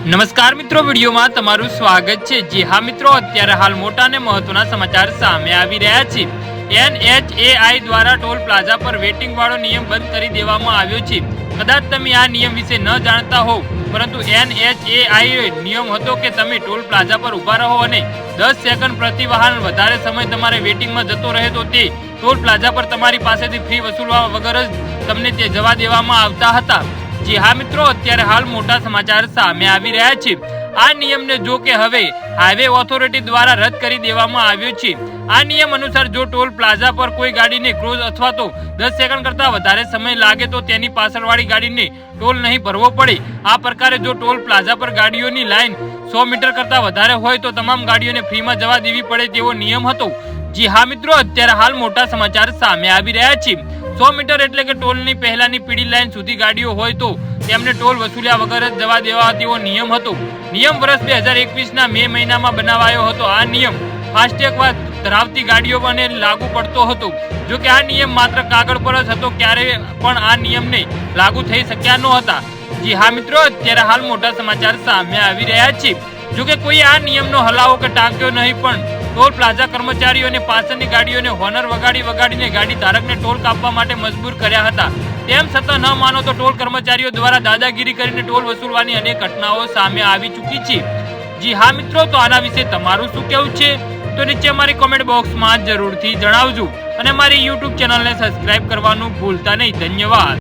નમસ્કાર મિત્રો, વિડીયોમાં તમારું સ્વાગત છે। જી હા મિત્રો, અત્યારે હાલ મોટા અને મહત્વના સમાચાર સામે આવી રહ્યા છે। NHAI દ્વારા ટોલ પ્લાઝા પર વેટિંગ વાળો નિયમ બંધ કરી દેવામાં આવ્યો છે। કદાચ તમે આ નિયમ વિશે ન જાણતા હોવ, પરંતુ NHAI નિયમ હતો કે તમે ટોલ પ્લાઝા પર ઊભા રહો અને 10 સેકન્ડ પ્રતિ વાહન વધારે સમય તમારે વેટિંગમાં જતો રહે તો તે ટોલ પ્લાઝા પર તમારી પાસેથી ફી વસૂલવા વગર જ તમને તે જવા દેવામાં આવતા હતા। જી હા મિત્રો, અત્યારે હાલ મોટા સમાચાર સામે આવી રહ્યા છે। આ નિયમને જો કે હવે હાઈવે ઓથોરિટી દ્વારા રદ કરી દેવામાં આવ્યો છે। આ નિયમ અનુસાર જો ટોલ પ્લાઝા પર કોઈ ગાડીને ક્રોઝ અથવા તો 10 સેકન્ડ કરતા વધારે સમય લાગે તો તેની પાછળવાળી ગાડીને ટોલ નહીં ભરવો પડે। આ પ્રકારે જો ટોલ પ્લાઝા પર ગાડીઓની લાઈન 100 મીટર કરતા વધારે હોય તો તમામ ગાડીઓને ફ્રીમાં જવા દેવી પડે તેવો નિયમ હતો। જી હા મિત્રો, અત્યારે હાલ મોટા સમાચાર સામે આવી રહ્યા છે। 100 મીટર એટલે કે ટોલની પહેલાની પીળી લાઈન સુધી ગાડીઓ હોય તો તેમને ટોલ વસૂલ્યા વગર જ જવા દેવા તેવો નિયમ હતો। નિયમ વર્ષ 2021ના મે મહિનામાં બનાવાયો હતો। આ નિયમ ફાસ્ટેગ ધરાવતી ગાડીઓ પર લાગુ પડતો હતો। જો કે આ નિયમ માત્ર કાગળ પર જ હતો, ક્યારે પણ આ નિયમને લાગુ થઈ શક્યા ન હતા। જી હા મિત્રો, અત્યારે હાલ મોટા સમાચાર સામે આવી રહ્યા છે। જો કે કોઈ આ નિયમનો હલાવો કે ટાંક્યો નહીં, પણ ટોલ પ્લાઝા કર્મચારીઓ અને પાછળની ગાડીઓને હોનર વગાડીને ગાડી ધારકને ટોલ કાપવા માટે મજબૂર કર્યા હતા। તેમ છતાં ન માનો તો ટોલ કર્મચારીઓ દ્વારા દાદાગીરી કરીને ટોલ વસૂલવાની અનેક ઘટનાઓ સામે આવી ચૂકી છે। જી હા મિત્રો, તો આના વિશે તમારું શું કહેવું છે તો નીચે અમારી કોમેન્ટ બોક્સમાં જરૂરથી જણાવજો અને મારી YouTube ચેનલને સબસ્ક્રાઇબ કરવાનું ભૂલતા નહીં। ધન્યવાદ।